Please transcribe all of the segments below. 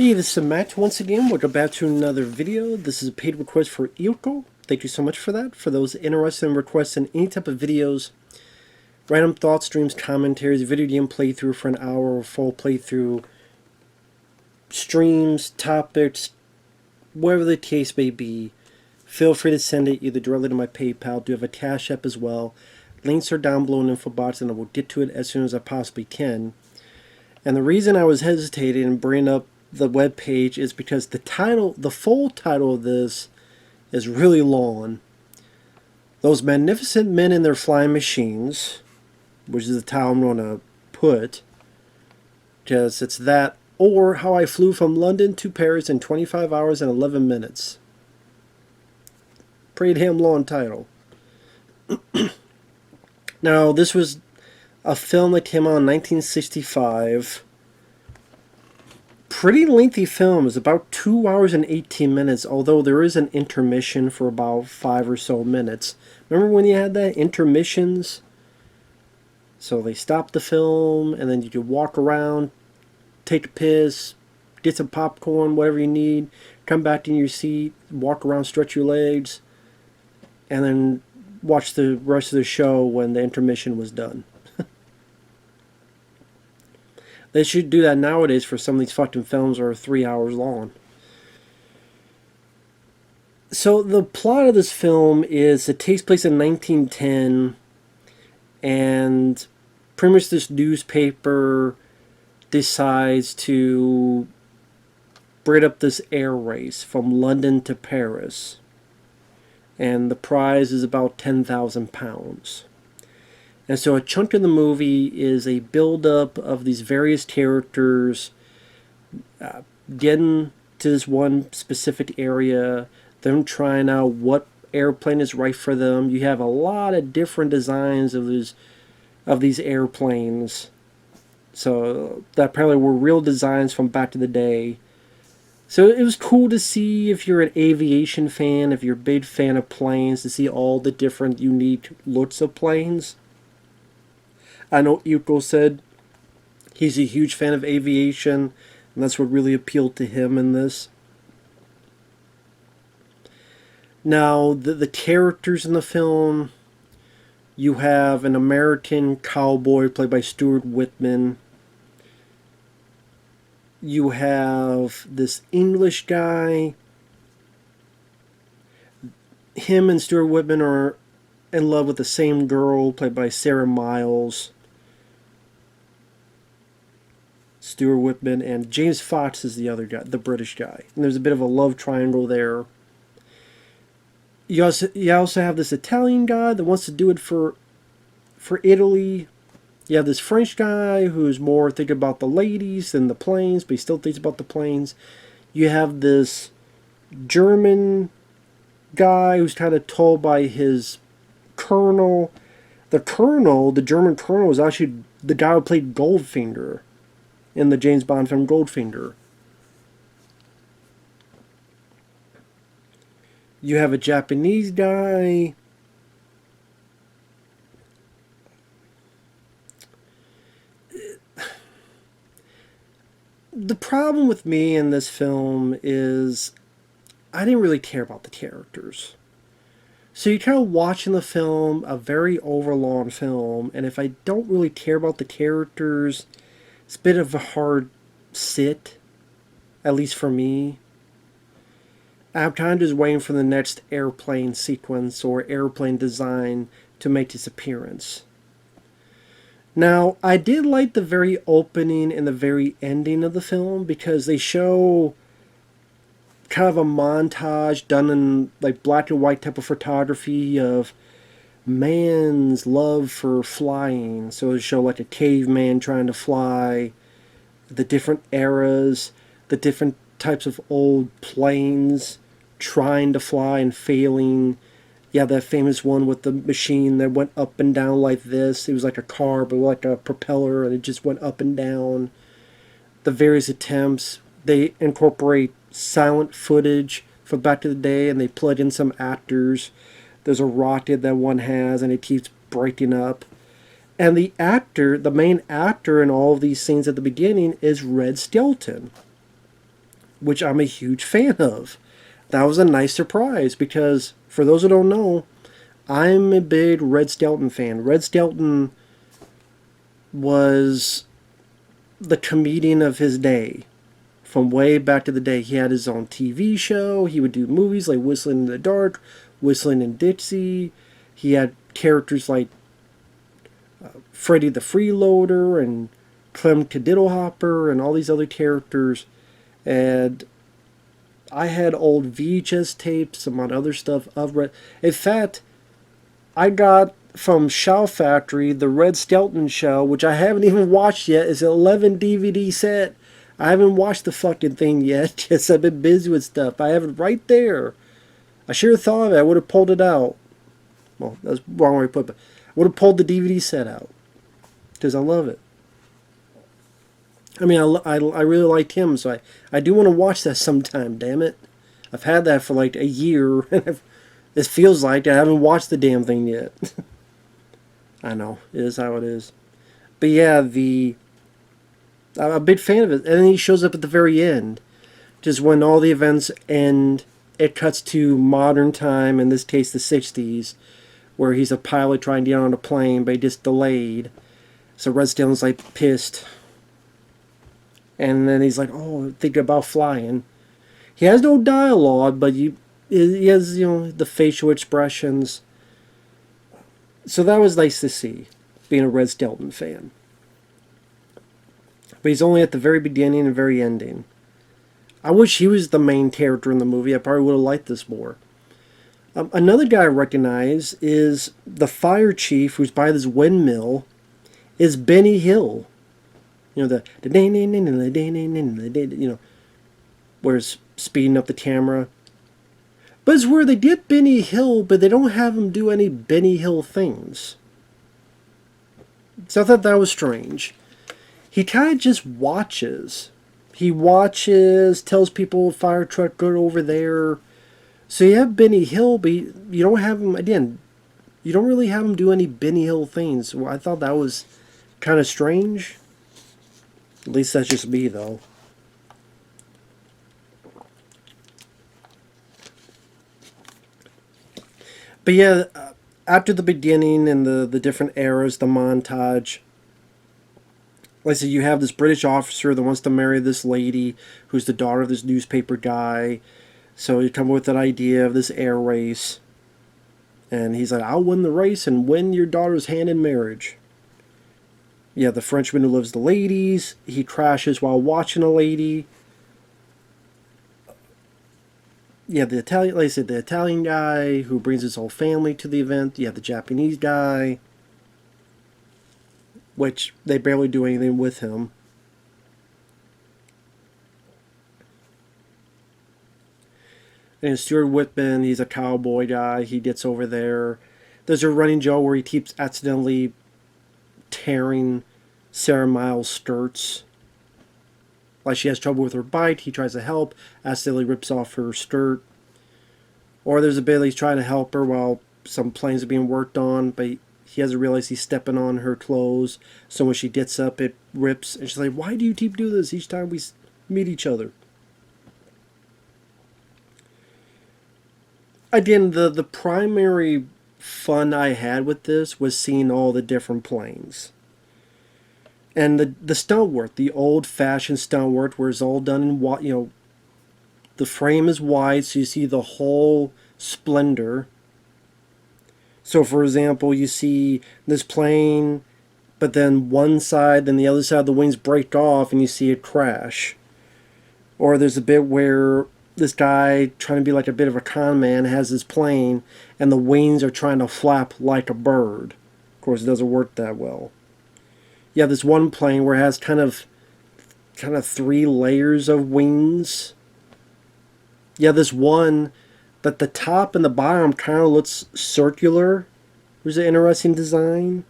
Hey, this is Matt once again. Welcome back to another video. This is a paid request for Eelco. Thank you so much for that. For those interested in requesting any type of videos, random thoughts, streams, commentaries, video game playthrough for an hour or full playthrough, streams, topics, whatever the case may be, feel free to send it either directly to my PayPal. I do have a CashApp as well. Links are down below in the info box, and I will get to it as soon as I possibly can. And the reason I was hesitating and bringing up the web page is because the full title of this is really long. Those Magnificent Men in Their Flying Machines, which is the title I'm going to put, because it's that, or How I Flew from London to Paris in 25 hours and 11 minutes. Pretty damn long title. Now, this was a film that came out in 1965. Pretty lengthy film. It's about 2 hours and 18 minutes, although there is an intermission for about 5 or so minutes. Remember when you had that? Intermissions? So they stopped the film, and then you could walk around, take a piss, get some popcorn, whatever you need, come back in your seat, walk around, stretch your legs, and then watch the rest of the show when the intermission was done. They should do that nowadays for some of these fucking films that are 3 hours long. So the plot of this film is it takes place in 1910, and pretty much this newspaper decides to bring up this air race from London to Paris. And the prize is about £10,000. And so a chunk of the movie is a build-up of these various characters getting to this one specific area, them trying out what airplane is right for them. You have a lot of different designs of these airplanes. So that apparently were real designs from back in the day. So it was cool to see, if you're an aviation fan, if you're a big fan of planes, to see all the different unique looks of planes. I know Eelco said he's a huge fan of aviation, and that's what really appealed to him in this. Now, the characters in the film, you have an American cowboy played by Stuart Whitman. You have this English guy. Him and Stuart Whitman are in love with the same girl played by Sarah Miles. Stuart Whitman, and James Fox is the other guy, the British guy. And there's a bit of a love triangle there. You also have this Italian guy that wants to do it for Italy. You have this French guy who's more thinking about the ladies than the planes, but he still thinks about the planes. You have this German guy who's kind of told by his colonel. The German colonel, is actually the guy who played Goldfinger in the James Bond film Goldfinger. You have a Japanese guy. The problem with me in this film is I didn't really care about the characters. So you're kind of watching the film, a very overlong film, and if I don't really care about the characters, it's a bit of a hard sit, at least for me. I'm kind of just waiting for the next airplane sequence or airplane design to make its appearance. Now, I did like the very opening and the very ending of the film, because they show kind of a montage done in like black and white type of photography of man's love for flying. So they show like a caveman trying to fly, the different eras, the different types of old planes trying to fly and failing. Yeah, that famous one with the machine that went up and down like this. It was like a car, but like a propeller, and it just went up and down. The various attempts. They incorporate silent footage from back to the day, and they plug in some actors. There's a rocket that one has, and it keeps breaking up. And the main actor in all of these scenes at the beginning is Red Skelton. which I'm a huge fan of. That was a nice surprise because, for those who don't know, I'm a big Red Skelton fan. Red Skelton was the comedian of his day. From way back to the day, he had his own TV show. He would do movies like Whistling in the Dark, Whistling in Dixie. He had characters like Freddy the Freeloader and Clem Cadiddlehopper and all these other characters. And I had old VHS tapes, some other stuff of Red. In fact, I got from Shout Factory the Red Skelton show, which I haven't even watched yet. It's an 11 DVD set. I haven't watched the fucking thing yet because I've been busy with stuff. I have it right there. I should have thought of it. I would have pulled it out. Well, that's the wrong way to put it. I would have pulled the DVD set out because I love it. I mean, I really liked him, so I do want to watch that sometime, damn it. I've had that for like a year, and it feels like I haven't watched the damn thing yet. I know, it is how it is. But yeah, I'm a big fan of it. And then he shows up at the very end. Just when all the events end, it cuts to modern time, in this case the 60s, where he's a pilot trying to get on a plane, but he just delayed. So Red Skelton's like pissed. And then he's like, oh, think about flying. He has no dialogue, but he has, the facial expressions. So that was nice to see, being a Red Skelton fan. But he's only at the very beginning and very ending. I wish he was the main character in the movie. I probably would have liked this more. Another guy I recognize is the fire chief who's by this windmill is Benny Hill. Where it's speeding up the camera. But it's where they get Benny Hill, but they don't have him do any Benny Hill things. So I thought that was strange. He kind of just watches. He watches, tells people fire truck go over there. So you have Benny Hill, but you don't have him, again, you don't really have him do any Benny Hill things. Well, I thought that was kind of strange. At least that's just me, though. But yeah, after the beginning and the different eras, the montage, like I said, you have this British officer that wants to marry this lady who's the daughter of this newspaper guy. So you come up with that idea of this air race. And he's like, I'll win the race and win your daughter's hand in marriage. Yeah, the Frenchman who loves the ladies. He crashes while watching a lady. Yeah, the Italian, like I said, the Italian guy who brings his whole family to the event. You have the Japanese guy, which they barely do anything with him. And Stuart Whitman, he's a cowboy guy. He gets over there. There's a running joke where he keeps accidentally tearing Sarah Miles' skirts. Like she has trouble with her bike, he tries to help, accidentally rips off her skirt. Or there's a bit he's trying to help her while some planes are being worked on, but he hasn't realized he's stepping on her clothes. So when she gets up, it rips. And she's like, why do you keep doing this each time we meet each other? Again, the primary fun I had with this was seeing all the different planes. And the stunt work, the old-fashioned stunt work, where it's all done in, the frame is wide, so you see the whole splendor. So, for example, you see this plane, but then one side, then the other side of the wings break off, and you see it crash. Or there's a bit where this guy, trying to be like a bit of a con man, has his plane, and the wings are trying to flap like a bird. Of course, it doesn't work that well. You have this one plane where it has kind of 3 layers of wings. You have this one, but the top and the bottom kind of looks circular. It was an interesting design.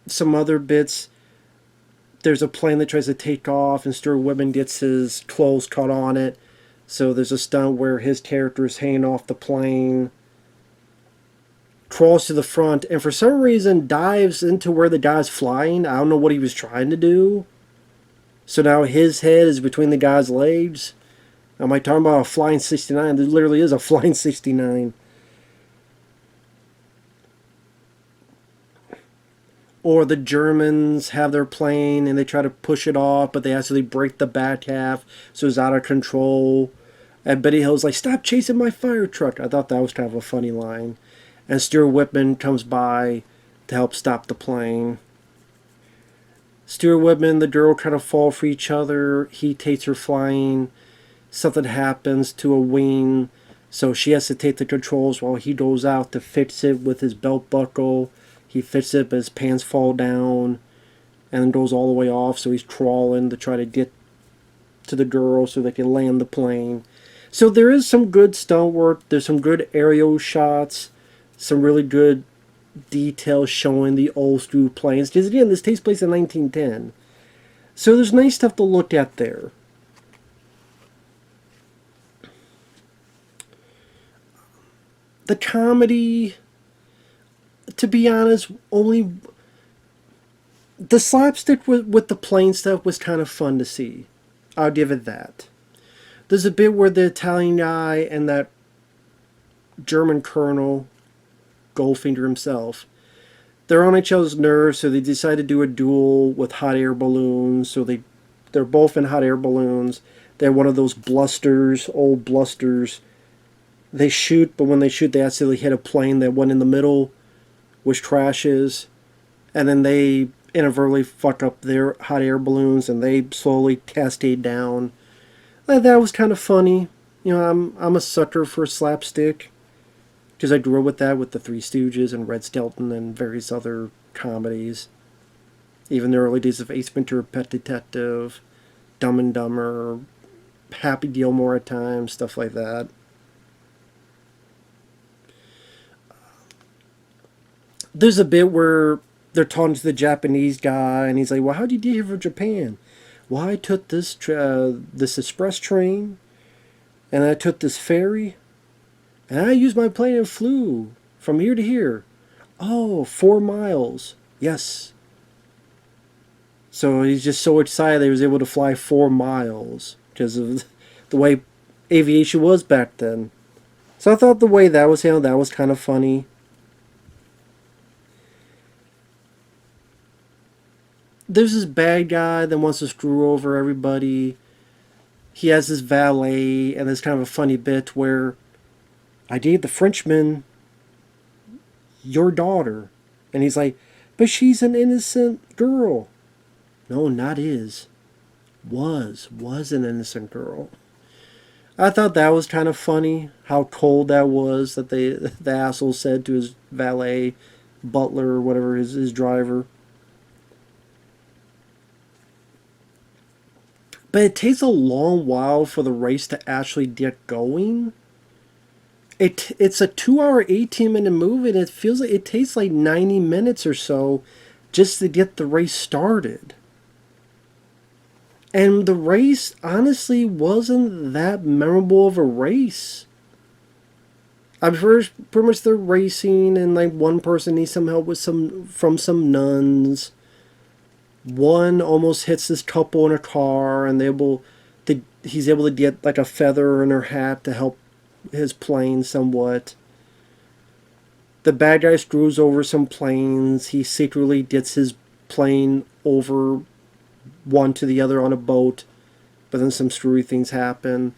Some other bits. There's a plane that tries to take off, and Stuart Whitman gets his clothes caught on it. So there's a stunt where his character is hanging off the plane. crawls to the front, and for some reason dives into where the guy's flying. I don't know what he was trying to do. So now his head is between the guy's legs. Am I talking about a flying 69? There literally is a flying 69. Or the Germans have their plane and they try to push it off, but they actually break the back half, so it's out of control. And Betty Hill's like, "Stop chasing my fire truck." I thought that was kind of a funny line. And Stuart Whitman comes by to help stop the plane. Stuart Whitman, the girl kind of fall for each other. He takes her flying. Something happens to a wing, so she has to take the controls while he goes out to fix it with his belt buckle. He fixes it, but his pants fall down and then goes all the way off, so he's crawling to try to get to the girl so they can land the plane. So there is some good stunt work. There's some good aerial shots, some really good details showing the old school planes. Because again, this takes place in 1910. So there's nice stuff to look at there. The comedy, to be honest, only the slapstick with the plane stuff was kind of fun to see. I'll give it that. There's a bit where the Italian guy and that German colonel, Goldfinger himself, they're on each other's nerves, so they decide to do a duel with hot air balloons. So they're both in hot air balloons. They're one of those blusters, old blusters. They shoot, but when they shoot, they accidentally hit a plane that went in the middle, which crashes. And then they inadvertently fuck up their hot air balloons, and they slowly cascade down. That was kind of funny. You know, I'm a sucker for slapstick, because I grew up with that with the Three Stooges and Red Skelton and various other comedies. Even the early days of Ace Ventura, Pet Detective, Dumb and Dumber, Happy Gilmore at times, stuff like that. There's a bit where they're talking to the Japanese guy, and he's like, "Well, how'd you get here from Japan?" "Well, I took this express train, and I took this ferry, and I used my plane and flew from here to here." "Oh, 4 miles." "Yes." So he's just so excited that he was able to fly 4 miles because of the way aviation was back then. So I thought the way that was handled, that was kind of funny. There's this bad guy that wants to screw over everybody. He has this valet, and there's kind of a funny bit where "I gave the Frenchman your daughter." And he's like, "But she's an innocent girl." "No, not is. Was an innocent girl." I thought that was kind of funny, how cold that was, that the asshole said to his valet, butler, or whatever, his driver. But it takes a long while for the race to actually get going. It's a 2 hour, 18-minute movie, and it feels like it takes like 90 minutes or so just to get the race started. And the race, honestly, wasn't that memorable of a race. I mean, first, pretty much they're racing, and like one person needs some help with from some nuns. One almost hits this couple in a car, and he's able to get like a feather in her hat to help his plane somewhat. The bad guy screws over some planes. He secretly gets his plane over one to the other on a boat, but then some screwy things happen.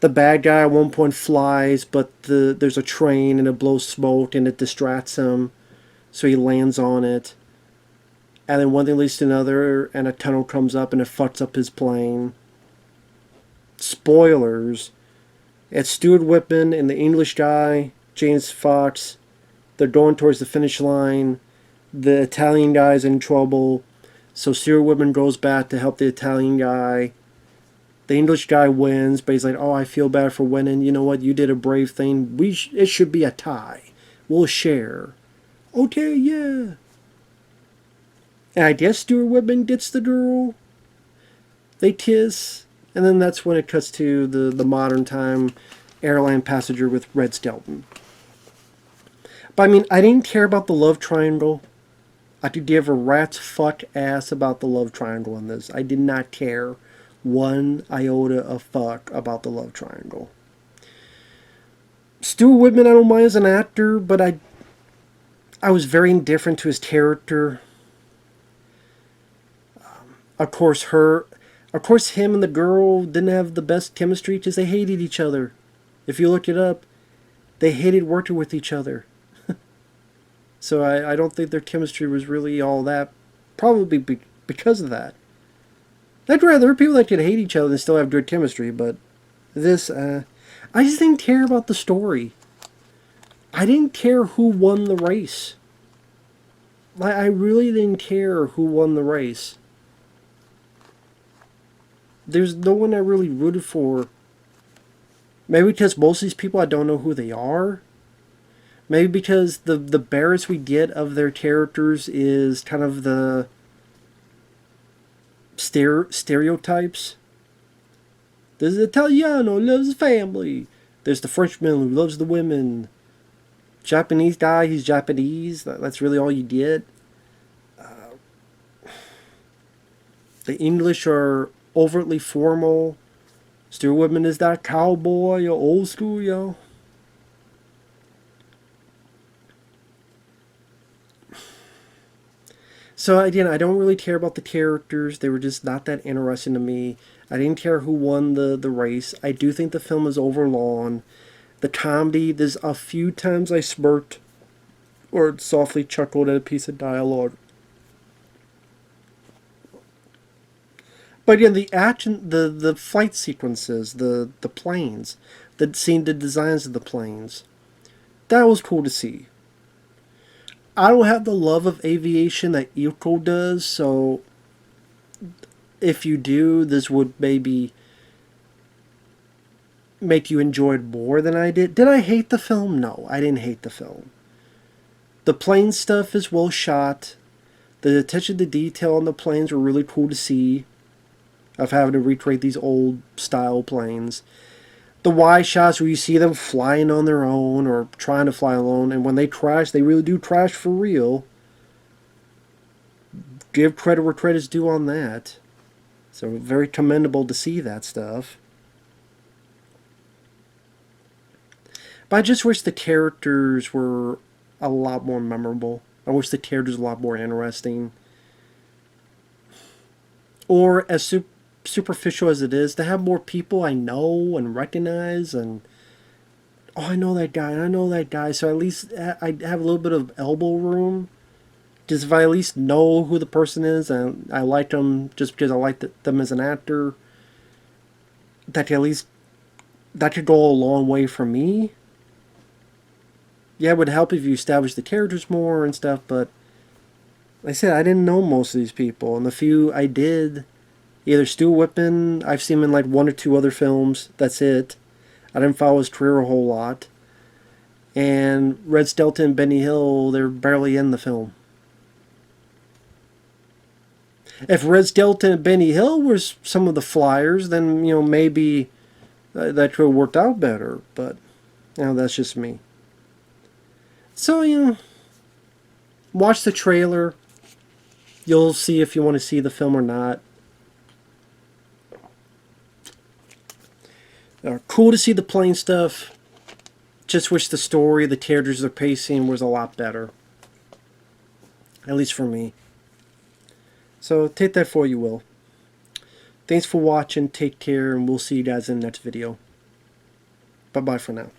The bad guy at one point flies, but there's a train and it blows smoke and it distracts him, so he lands on it. And then one thing leads to another, and a tunnel comes up and it fucks up his plane. Spoilers. It's Stuart Whitman and the English guy, James Fox. They're going towards the finish line. The Italian guy's in trouble, so Stuart Whitman goes back to help the Italian guy. The English guy wins, but he's like, "Oh, I feel bad for winning. You know what? You did a brave thing. It should be a tie. We'll share." "Okay, yeah." And I guess Stuart Whitman gets the girl. They kiss. And then that's when it cuts to the modern time airline passenger with Red Skelton. But I mean, I didn't care about the love triangle. I could give a rat's fuck ass about the love triangle in this. I did not care one iota of fuck about the love triangle. Stuart Whitman, I don't mind as an actor, but I was very indifferent to his character. Of course, him and the girl didn't have the best chemistry because they hated each other. If you look it up, they hated working with each other. So I don't think their chemistry was really all that, probably because of that. I'd rather people that could hate each other and still have good chemistry, but this, I just didn't care about the story. I didn't care who won the race. I really didn't care who won the race. There's no one I really rooted for. Maybe because most of these people I don't know who they are. Maybe because the barest we get of their characters is kind of the stereotypes. There's the Italiano who loves his family. There's the Frenchman who loves the women. Japanese guy, he's Japanese. That's really all you get. The English are overtly formal. Stuart Whitman is that cowboy or old school, yo. So again, I don't really care about the characters. They were just not that interesting to me. I didn't care who won the race. I do think the film is overlong. The comedy, there's a few times I smirked or softly chuckled at a piece of dialogue. But again, the action, the flight sequences, the planes, the designs of the planes, that was cool to see. I don't have the love of aviation that Eelco does, so if you do, this would maybe make you enjoy it more than I did. Did I hate the film? No, I didn't hate the film. The plane stuff is well shot. The attention to detail on the planes were really cool to see, of having to recreate these old style planes. The wide shots where you see them flying on their own or trying to fly alone, and when they crash, they really do crash for real. Give credit where credit's due on that. So very commendable to see that stuff. But I just wish the characters were a lot more memorable. I wish the characters were a lot more interesting. Or as superficial as it is, to have more people I know and recognize, and oh, I know that guy, and I know that guy, so at least I have a little bit of elbow room. Just if I at least know who the person is and I like them just because I like them as an actor, that could go a long way for me. Yeah, it would help if you establish the characters more and stuff, but like I said, I didn't know most of these people, and the few I did, either Stuart Whitman, I've seen him in like one or two other films, that's it. I didn't follow his career a whole lot. And Red Skelton and Benny Hill, they're barely in the film. If Red Skelton and Benny Hill were some of the flyers, then, maybe that could have worked out better. But, that's just me. So, watch the trailer. You'll see if you want to see the film or not. Cool to see the plane stuff. Just wish the story, the characters, the pacing was a lot better. At least for me. So take that for you will. Thanks for watching. Take care, and we'll see you guys in the next video. Bye-bye for now.